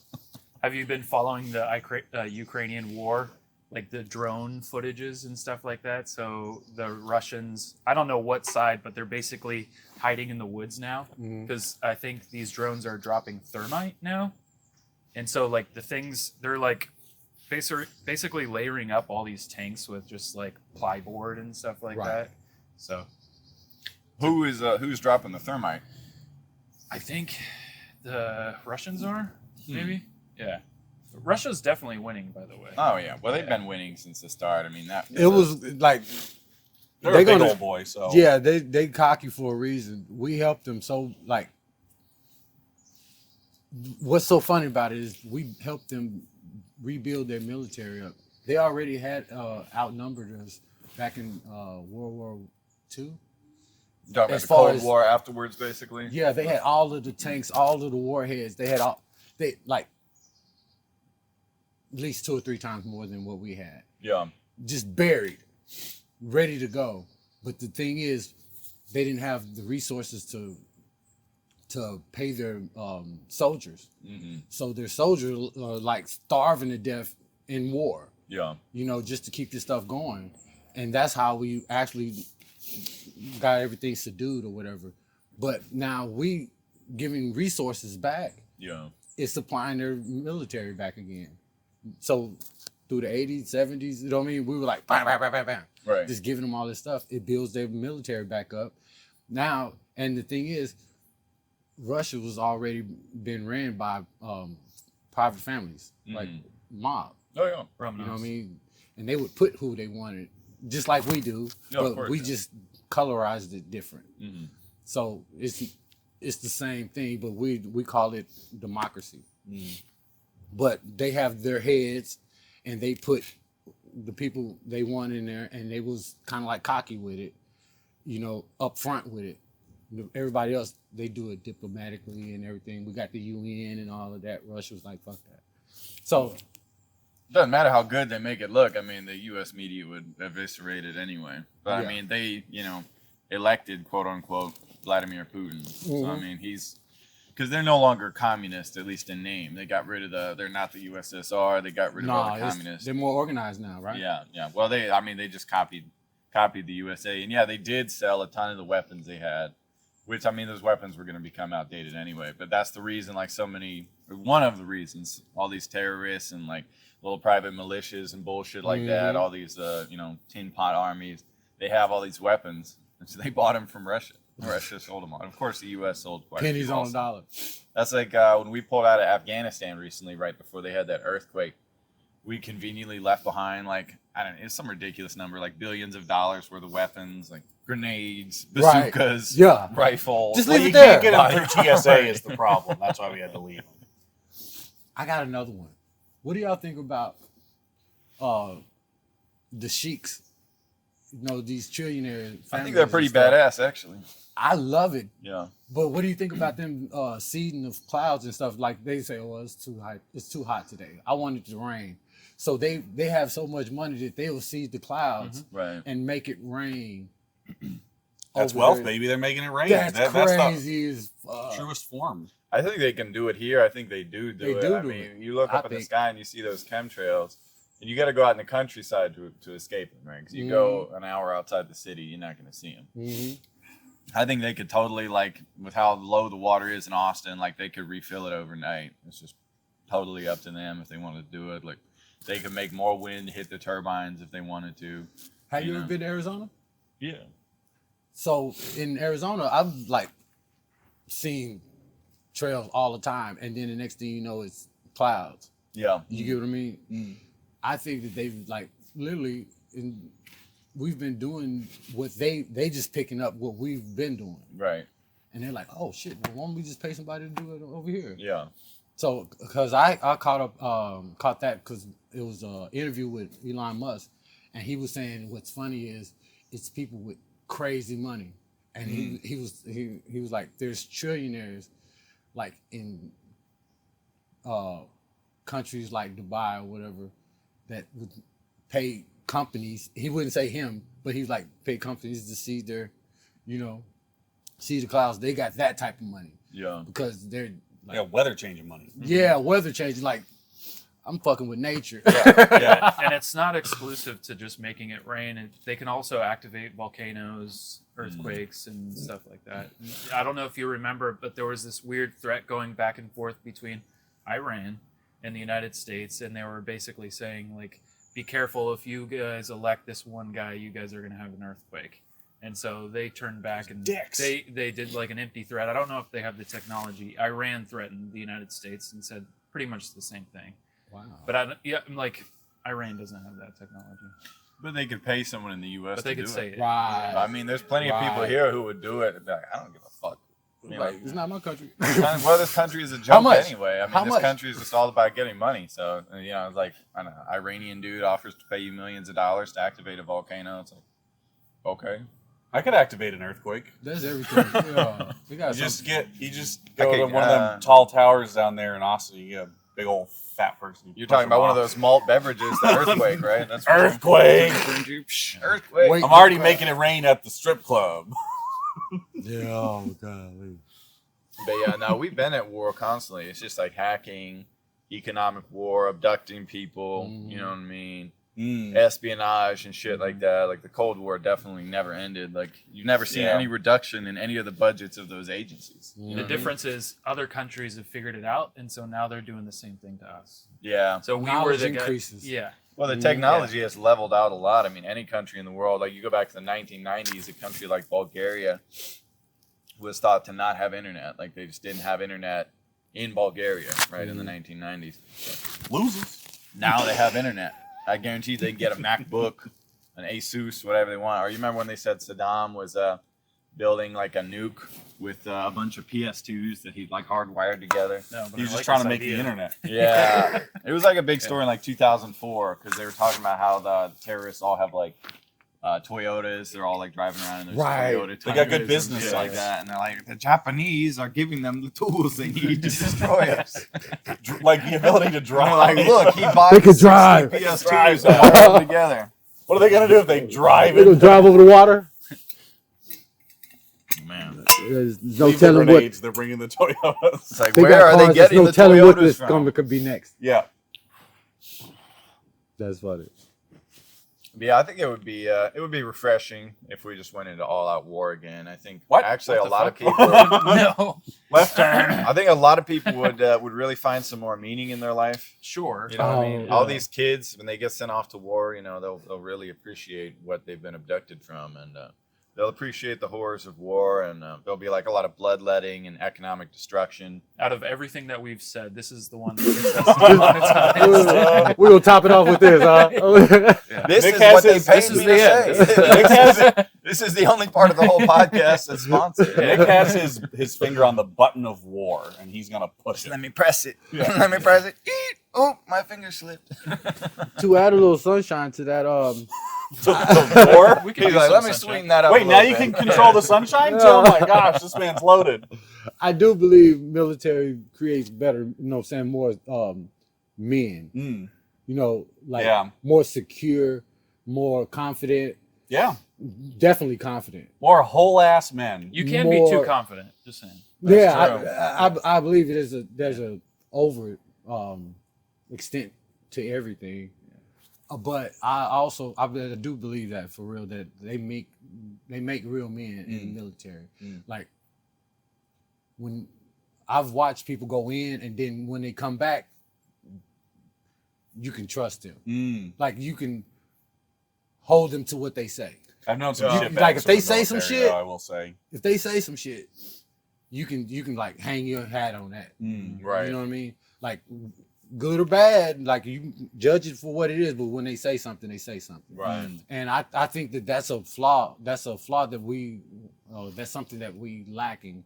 Have you been following the Ukrainian war like the drone footages and stuff like that. So the Russians, I don't know what side, but they're basically hiding in the woods now because I think these drones are dropping thermite now. And so like the things, they're like basically layering up all these tanks with just like plyboard and stuff like that. So who's dropping the thermite? I think the Russians are, maybe. Yeah. Russia's definitely winning, by the way. Oh yeah, well they've been winning since the start. I mean that It was like They're a big old boy, so yeah, they cocky for a reason. We helped them so like. What's so funny about it is we helped them rebuild their military up. They already had outnumbered us back in World War II. talking about as the far Cold as- War afterwards, basically. Yeah, they had all of the tanks, all of the warheads. They had like at least 2 or 3 times more than what we had. Yeah. Just buried, ready to go. But the thing is, they didn't have the resources to pay their soldiers. So their soldiers are like starving to death in war, Yeah. you know, just to keep this stuff going. And that's how we actually got everything subdued or whatever. But now we giving resources back Yeah. is supplying their military back again. So through the 80s, 70s, you know what I mean? We were like, bam, bam, bam, bam, bam. Right. Just giving them all this stuff. It builds their military back up. Now, and the thing is, Russia was already been ran by private families, like mob. Oh yeah. Romanovs. You know what I mean? And they would put who they wanted, just like we do, Yeah, of but course, we yeah. just colorized it different. So it's the same thing, but we call it democracy. But they have their heads, and they put the people they want in there, and they was kind of like cocky with it, you know, up front with it. Everybody else, they do it diplomatically and everything. We got the UN and all of that. Russia was like, fuck that. So Doesn't matter how good they make it look. I mean, the U.S. media would eviscerate it anyway. But Yeah. I mean, they, elected quote unquote Vladimir Putin. So I mean, because they're no longer communist, at least in name. They got rid of they're not the USSR. They got rid of all the communists. they're more organized now, right? Yeah, yeah. Well, they just copied the USA, and yeah, they did sell a ton of the weapons they had, which I mean, those weapons were going to become outdated anyway. But that's the reason, like one of the reasons, all these terrorists and like little private militias and bullshit like that, all these tin pot armies, they have all these weapons, and so they bought them from Russia. Russia sold them all. Of course, the U.S. sold quite a few Pennies on a also. dollar. That's like when we pulled out of Afghanistan recently, right before they had that earthquake. We conveniently left behind it's some ridiculous number, like billions of dollars worth of weapons, like grenades, Right. bazookas, Yeah. rifles. Just Well, leave you it there. can't get them through TSA is the problem. That's why we had to leave them. I got another one. What do y'all think about the sheiks? You know, these trillionaire families. I think they're pretty and stuff. badass, actually. I love it. Yeah. But what do you think about them seeding of clouds and stuff? Like they say, oh, it's too hot. It's too hot today. I want it to rain. So they have so much money that they will seed the clouds Right. and make it rain. That's over wealth, there. baby. They're making it rain. That's That's crazy as the fuck. truest form. I think they can do it here. I think they do They it. do I do mean, it. you look I up in the think- sky and you see those chemtrails, and you got to go out in the countryside to escape them, right? Because you go an hour outside the city, you're not going to see them. Mm-hmm. I think they could totally, like, with how low the water is in Austin, like, they could refill it overnight. It's just totally up to them if they want to do it. Like, they could make more wind, hit the turbines if they wanted to. Have you You ever know. been to Arizona? Yeah. So in Arizona, I've like seen trails all the time, and then the next thing you know, it's clouds. Yeah. You get what I mean? I think that they've like literally, we've been doing what they just picking up what we've been doing, Right. and they're like, oh shit, well, why don't we just pay somebody to do it over here? Yeah. So because I caught that because it was an interview with Elon Musk, and he was saying what's funny is it's people with crazy money, and he was like, there's trillionaires like in countries like Dubai or whatever that would pay companies. He wouldn't say him, but he was like pay companies to see their, see the clouds. They got that type of money Yeah. because they're like, Yeah, weather changing money. yeah, weather changing. Like, I'm fucking with nature. Yeah. And it's not exclusive to just making it rain. They can also activate volcanoes, earthquakes, and stuff like that. I don't know if you remember, but there was this weird threat going back and forth between Iran and the United States, and they were basically saying, like, be careful, if you guys elect this one guy, you guys are going to have an earthquake. And so they turned back and they did like an empty threat. I don't know if they have the technology. Iran threatened the United States and said pretty much the same thing. Wow. But Iran doesn't have that technology. But they could pay someone in the U.S. But they to could do say it. it. Right. I mean, there's plenty of people here who would do it. And be like, I don't give a fuck. I mean, Like, it's not my country. well, this country is a joke much? anyway. I mean, How this much? country is just all about getting money. So, you know, it's like, I don't know, Iranian dude offers to pay you millions of dollars to activate a volcano. It's like, okay. I could activate an earthquake. There's everything. Yeah. We got You just something. go Okay, to one of them tall towers down there in Austin. You get a big old fat person. You're talking about one of those malt beverages, the earthquake, right? That's what Earthquake. Earthquake. Wait. I'm already making it rain at the strip club. Yeah, oh golly. But yeah, no, we've been at war constantly. It's just like hacking, economic war, abducting people, you know what I mean? Espionage and shit like that. Like the Cold War definitely never ended. Like you've never seen any reduction in any of the budgets of those agencies. You know The what I mean? difference is other countries have figured it out, and so now they're doing the same thing to us. Yeah. So we were Knowledge the guy. increases. Yeah. Well, the technology has leveled out a lot. I mean, any country in the world, like you go back to the 1990s, a country like Bulgaria was thought to not have internet. Like they just didn't have internet in Bulgaria, right, in the 1990s. Losers. Now they have internet. I guarantee they can get a MacBook, an Asus, whatever they want. Or you remember when they said Saddam was building like a nuke with a bunch of PS2s that he like hardwired together? No, but He's I just like trying this to make idea. the internet. Yeah. It was like a big story in like 2004 because they were talking about how the terrorists all have like Toyotas. They're all like driving around in those Right. Toyota They got good Tundras business and shit like sense. that. And they're like, the Japanese are giving them the tools they need to destroy us. Like the ability to And drive. they're like, look, he bought They could drive. PS2s and wired them together. What are they gonna do if they drive They gonna it? drive over the water. Man. There's no Leave the telling what. grenades. They're bringing the Toyotas. It's like, They where got are they cars, there's getting no the telling what Toyotas this from? could be next. Yeah. That's funny. Yeah, I think it would be refreshing if we just went into all-out war again. I think What? actually What a the lot of fuck? people No. Left turn. I think a lot of people would really find some more meaning in their life. Sure. You know what I mean? Oh, All yeah. these kids, when they get sent off to war, you know, they'll really appreciate what they've been abducted from, and they'll appreciate the horrors of war, and there'll be like a lot of bloodletting and economic destruction. Out of everything that we've said, this is the one that gets us demonetized. We're gonna top it off with this, huh? This Nick is has what they his- paid this me is to the say. end. Nick has This is the only part of the whole podcast that's sponsored. Nick has his finger on the button of war, and he's gonna push it. Let me press it. Yeah. Let me press it. Eat. Oh, my finger slipped. To add a little sunshine to that, The war? We can He's do like, some let me sunshine. sweeten that up. Wait, a now little you bit." can control the sunshine too? Oh my gosh, this man's loaded. I do believe military creates better, you know what I'm saying, more men. Mm. You know, like Yeah. more secure, more confident, Yeah. definitely confident. More whole ass men. You can be too More- confident. Just saying. Yeah, I believe there's a over extent to everything. But I do believe that for real that they make real men in the military. Like when I've watched people go in and then when they come back, you can trust them. Like you can hold them to what they say. I've known some Yeah. shit. Like, if they say some shit- I will say. If they say some shit, you can like hang your hat on that. Right. You know what I mean? Like good or bad, like you judge it for what it is, but when they say something, they say something. Right. And I think that's a flaw. That's a flaw that that's something that we lacking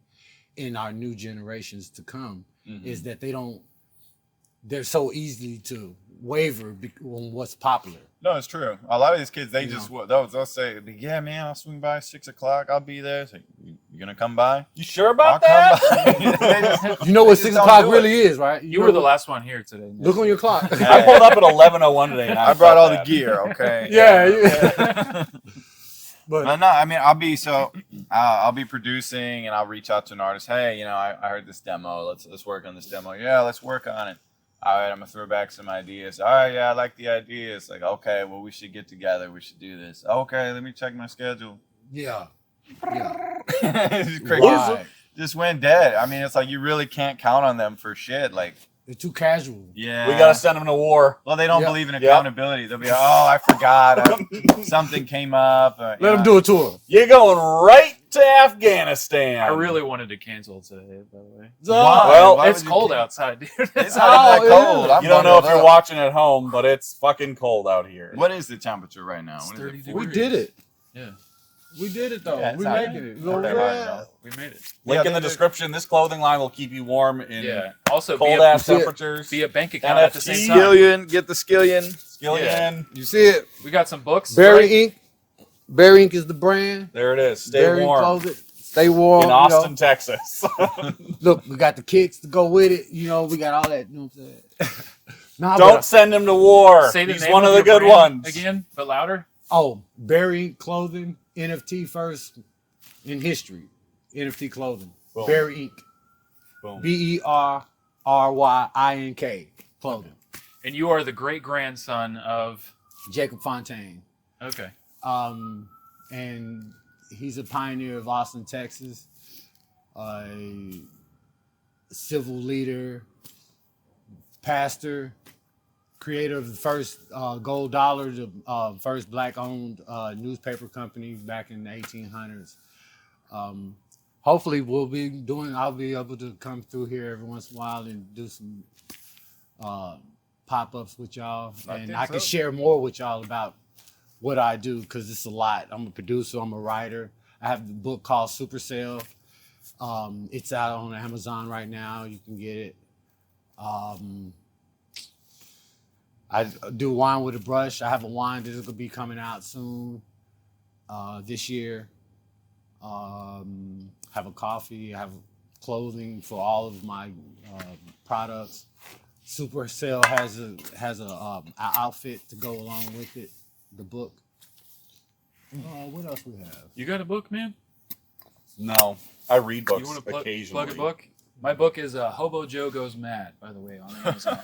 in our new generations to come is that they're so easy to waver on what's popular. No, it's true. A lot of these kids, they'll say, "Yeah, man, I'll swing by 6 o'clock. I'll be there." It's like, you gonna come by? You sure I'll about come that? by. They just- You know what they just 6 don't o'clock do it. really is, right? You were the last one here today. Nick. Look on your clock. I pulled up at 11:01 today. And I brought all the gear. Okay. Yeah. But no, I mean, I'll be producing, and I'll reach out to an artist. Hey, you know, I heard this demo. Let's work on this demo. Yeah, let's work on it. all right, I'm gonna throw back some ideas. All right, yeah, I like the idea. It's like, okay, well, we should get together. We should do this. Okay, let me check my schedule. Yeah. Yeah. It's crazy. Right. Just went dead. I mean, it's like you really can't count on them for shit. Like, They're too casual. yeah, We gotta send them to war. Well, they don't Yep. believe in accountability. They'll be, like, oh, I forgot. Something came up. Let them do a tour. You're going right to Afghanistan. I really wanted to cancel today, by the way. Why? Well, Why It's would you cold can't- outside, dude. It's not even that cold. I'm You don't know if bundled you're up. watching at home, but it's fucking cold out here. What is the temperature right now? It's What is 30 it? degrees. We did it. Yeah, We did it though. Yeah, it's we not making bad. it. Not that hot, no. we made it. Link Yeah, in the they- description. This clothing line will keep you warm in Yeah. Also, cold be ass be a- temperatures. a bank account at the NFT. same time. Skillion, get the Skillion. Skillion. You see it? We got some books. Berry right? Ink. Berry Ink is the brand. There it is. Stay Berry Ink warm clothing. Stay warm. in you know. Austin, Texas. Look, we got the kicks to go with it. You know, we got all that. You know what I'm saying? Nah, Don't but, send him to war. Say the He's name one of the your good brand ones. again, but louder. Berry Ink clothing. NFT first in history. NFT clothing. Boom. Berry Ink. Boom. BERRYINK clothing. And you are the great grandson of. Jacob Fontaine. Okay. And he's a pioneer of Austin, Texas. A civil leader, pastor, creator of the first Gold Dollar, the first black-owned newspaper company back in the 1800s. Hopefully, I'll be able to come through here every once in a while and do some pop-ups with y'all, and I can share more with y'all about what I do because it's a lot. I'm a producer. I'm a writer. I have the book called Super Sale. It's out on Amazon right now. You can get it. I do wine with a brush. I have a wine that's going to be coming out soon this year. Have a coffee. I have clothing for all of my products. Super Sale has a outfit to go along with it. The book. What else we have? You got a book, man? No, I read You books want to occasionally. plug a book? My book is Hobo Joe Goes Mad, by the way, on Amazon.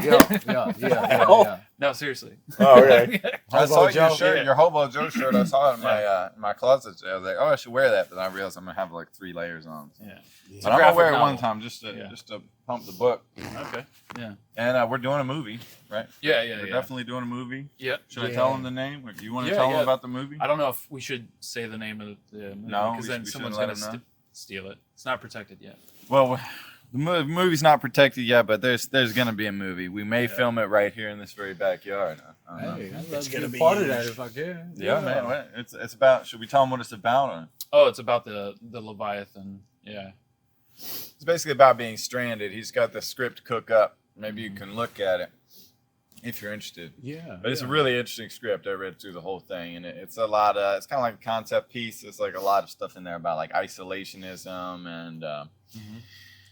Yeah. No, seriously. Oh, okay. I saw Hobo your Joe? shirt, Yeah. your Hobo Joe shirt. I saw it in my closet. I was like, oh, I should wear that. But I realized I'm gonna have like 3 layers on. Yeah. But I'm gonna wear it novel. one time just to pump the book. Okay. Yeah. And we're doing a movie, right? Yeah. We're definitely doing a movie. Yep. Should I Yeah. tell them the name, or do you want to Yeah, tell them yeah. about the movie? I don't know if we should say the name of the movie No, because then we someone's shouldn't gonna let 'em know. steal it. It's not protected yet. Well, the movie's not protected yet, but there's gonna be a movie. We may film it right here in this very backyard. I don't know. Hey, I'd love It's to gonna be be part of huge. that if I can. Yeah, man. It's about. Should we tell them what it's about? Or? Oh, it's about the Leviathan. Yeah. It's basically about being stranded. He's got the script cook up. Maybe you can look at it if you're interested. Yeah. But it's a really interesting script. I read through the whole thing, and it's a lot of. It's kind of like a concept piece. It's like a lot of stuff in there about like isolationism and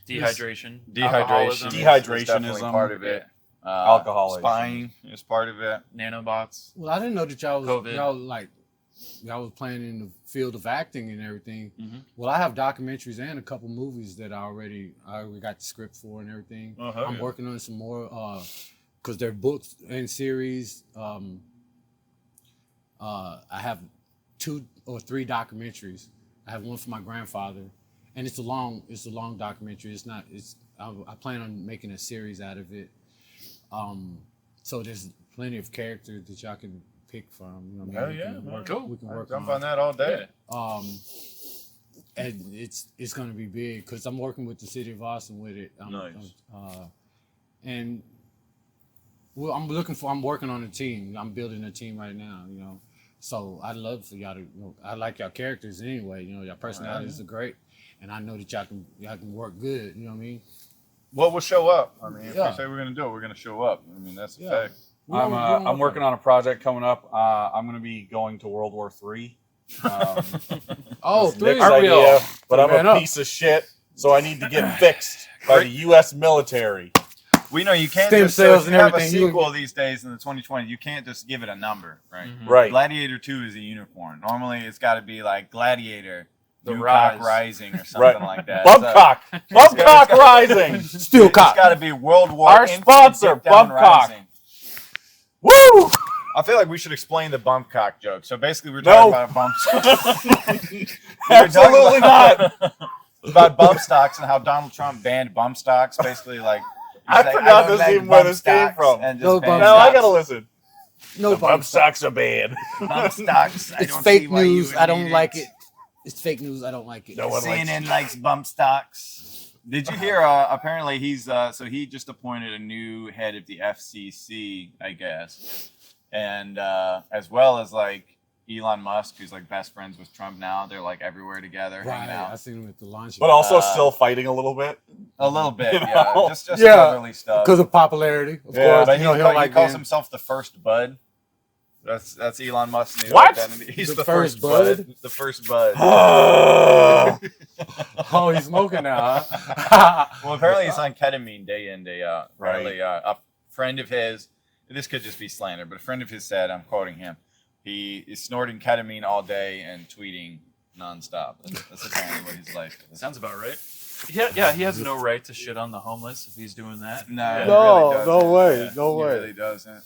Dehydration. dehydration. alcoholism, is Dehydrationism. definitely part of it. Alcoholism. Spying is part of it. Nanobots. Well, I didn't know that y'all COVID. was playing in the field of acting and everything. Mhm. Well, I have documentaries and a couple movies that I already got the script for and everything. Uh-huh, I'm yeah. working on some more because they're books and series. I have 2 or 3 documentaries. I have one for my grandfather, and it's a long documentary. I plan on making a series out of it. So there's plenty of characters that y'all can pick from. You know what I mean? Hell yeah, We can man. work- Cool. We can I'll work jump on. on that all day. And it's gonna be big because I'm working with the city of Austin with it. Nice. And well, I'm working on a team. I'm building a team right now. You know, so I'd love for y'all to. I like y'all characters anyway. You know, your personalities are great, and I know that y'all can work good. You know what I mean? Well, we'll show up. I mean, if Yeah. we say we're gonna do it, we're gonna show up. I mean, that's a Yeah. fact. I'm working on a project coming up. I'm going to be going to World War III. Oh, It's 3. Nick's idea, but I'm Man a up. piece of shit, so I need to get fixed by the U.S. military. We know you can't Stem just cells if and you have a everything, you- sequel these days in the 2020. You can't just give it a number, right? Mhm. Right. Gladiator 2 is a unicorn. Normally, it's got to be like Gladiator The New rise. Cock Rising or something Right. like that. Bump So- cock. Bump cock rising. Still It's cock. got to be World War. Our Instant sponsor, Dip Down Bump Cock. Rising. Woo! I feel like we should explain the bump cock joke. So basically, we're No. talking about bumps. Absolutely not. About bump stocks and how Donald Trump banned bump stocks. Basically, like I he's like, forgot don't this like even where bump this came stocks from. and just No banned bump Now I stocks. gotta listen. No The bump bump stocks are banned. Bump stocks. I It's don't fake see why you news. would I don't need like it. It's fake news. I don't like it. No one likes CNN likes bump stocks. Did you hear? Apparently, he's so he just appointed a new head of the FCC, I guess, and as well as like Elon Musk, who's like best friends with Trump now. They're like everywhere together, Right. hanging out. I seen him at the launch. But also still Uh, fighting a little bit. A little bit, You yeah, know? just Yeah, brotherly stuff. because of popularity, of Yeah, course. But You know, he he'll like calls being- himself the first bud. That's Elon Musk's new What? identity. He's The the first first bud? bud. The first bud. Oh, he's smoking now, huh? Well, apparently he's on ketamine day in, day out. Right. Apparently, a friend of his, this could just be slander, but a friend of his said, I'm quoting him, he is snorting ketamine all day and tweeting nonstop. That's apparently what his life is. Sounds about right. Yeah, he has no right to shit on the homeless if he's doing that. No, Yeah. he No, really doesn't. no way, Yeah, no he way. really doesn't.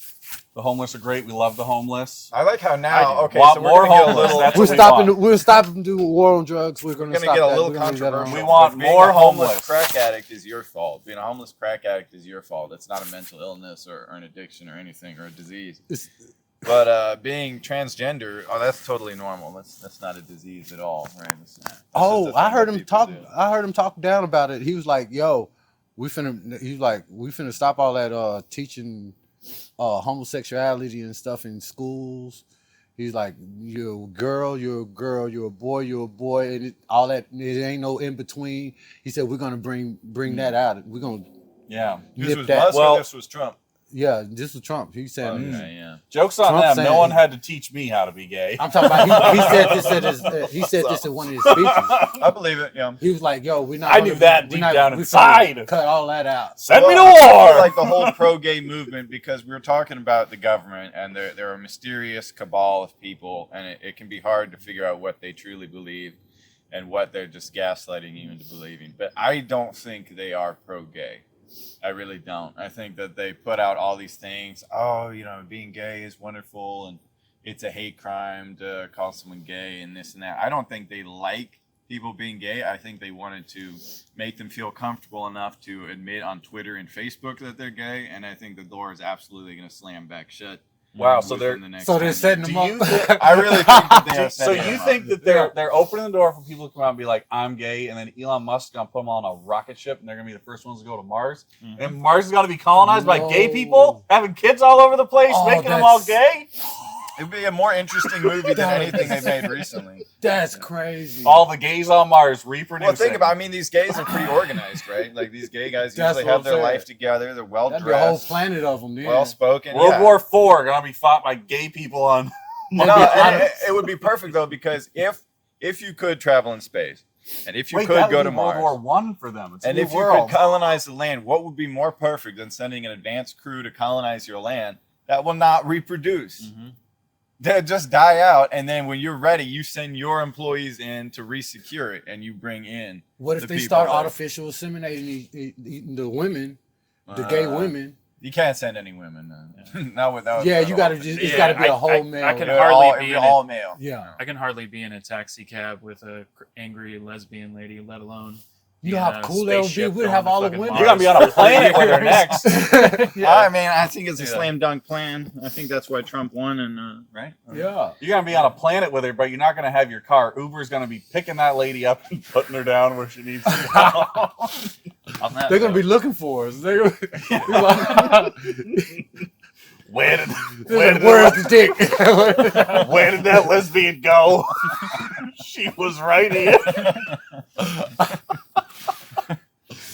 The homeless are great. We love the homeless. I like how I now, do. okay, Want so we're more gonna get a homeless, little, that's We're what we stopping. want. We're stopping to war on drugs. We're going We're to gonna stop get a that. little We're gonna leave that alone. controversial. We want but being more a homeless. crack addict is your fault. Being a homeless crack addict is your fault. It's not a mental illness or an addiction or anything or a disease. It's- But being transgender, that's totally normal. That's not a disease at all, right? That's not, that's Oh, just a I thing heard that him people talk. do. I heard him talk down about it. He was like, "Yo, we finna stop all that teaching homosexuality and stuff in schools." He's like, "You're a girl, you're a girl, you're a boy, you're a boy, and all that. It ain't no in between." He said, "We're gonna bring that out. We're gonna Yeah. This nip was that." Musk Well- or this was Trump? Yeah, this was Trump. He said, Okay, yeah. Joke's on Trump them. saying- No one had to teach me how to be gay. "I'm talking about." He said this at his. He said this at one of his speeches. I believe it. Yeah. He was like, "Yo, we're not." I knew that we're deep not- down we finna inside. Cut all that out. Send me to I feel war. like the whole pro-gay movement, because we were talking about the government, and they're a mysterious cabal of people, and it can be hard to figure out what they truly believe and what they're just gaslighting you into believing. But I don't think they are pro-gay. I really don't. I think that they put out all these things. Oh, being gay is wonderful, and it's a hate crime to call someone gay and this and that. I don't think they like people being gay. I think they wanted to make them feel comfortable enough to admit on Twitter and Facebook that they're gay, and I think the door is absolutely going to slam back shut. Wow, so within they're- the next So they're 10 setting years. them up. I really think that they are So setting you them up. think that they're opening the door for people to come out and be like, I'm gay, and then Elon Musk's gonna put them on a rocket ship and they're gonna be the first ones to go to Mars? Mhm. And Mars is gonna be colonized by gay No. people, having kids all over the place, Oh, making them all that's- gay? It'd be a more interesting movie than anything they've made recently. That's crazy. All the gays on Mars reproducing. Well, think about. I mean, these gays are pretty organized, right? Like these gay guys That's usually what have I'm their saying. life together. They're well That'd be a whole dressed, planet of them. Yeah. well spoken. World yeah. War IV gonna be fought by gay people on No, Mars. and it would be perfect though, because if you could travel in space, and if you Wait, could that go would to be Mars, World War I for them. It's a and new if you world. could colonize the land, what would be more perfect than sending an advanced crew to colonize your land that will not reproduce? Mm-hmm. They'll just die out, and then when you're ready, you send your employees in to resecure it, and you bring in. What if the they people start there. artificial inseminating the women, the gay women? You can't send any women. Not without. Yeah, you gotta just. It's gotta be a whole male. I can It'd hardly be be all male. Yeah. I can hardly be in a taxi cab with a angry lesbian lady, let alone. You know be how in a cool that would be? spaceship We'd going have to all the fucking women. Mars. You're gonna be on a planet where they're next. I mean, I think it's a Yeah. slam dunk plan. I think that's why Trump won, and right. Yeah. You're gonna be on a planet with her, but you're not gonna have your car. Uber's gonna be picking that lady up and putting her down where she needs to go. On that They're gonna be note. looking for us. They're gonna be like, Where did where's the dick? where did that lesbian go? She was right here.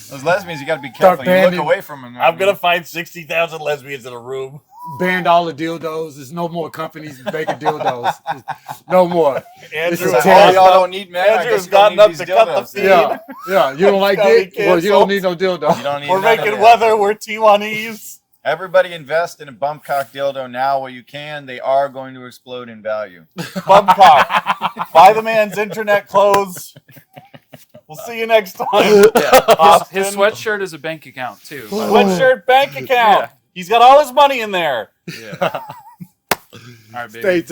Those lesbians, you got to be Start careful. You look banning- away from them. I'm gonna find 60,000 lesbians in a room. Banned all the dildos. There's no more companies making dildos. No more. Andrew is is terrible. Oh, y'all don't need men. I Andrew's guess you don't gotten need up these to cut the dildos. feed. Yeah. Yeah. You don't like Gotta be dick? Well, you don't canceled. need no dildo. You don't need We're none of making it. weather. We're Taiwanese. Everybody invest in a bump cock dildo now while you can. They are going to explode in value. Bump cock. Buy the man's internet clothes. We'll see you next time. His sweatshirt is a bank account too. Sweatshirt bank account. Yeah. He's got all his money in there. Yeah. All right, baby. Stay tuned.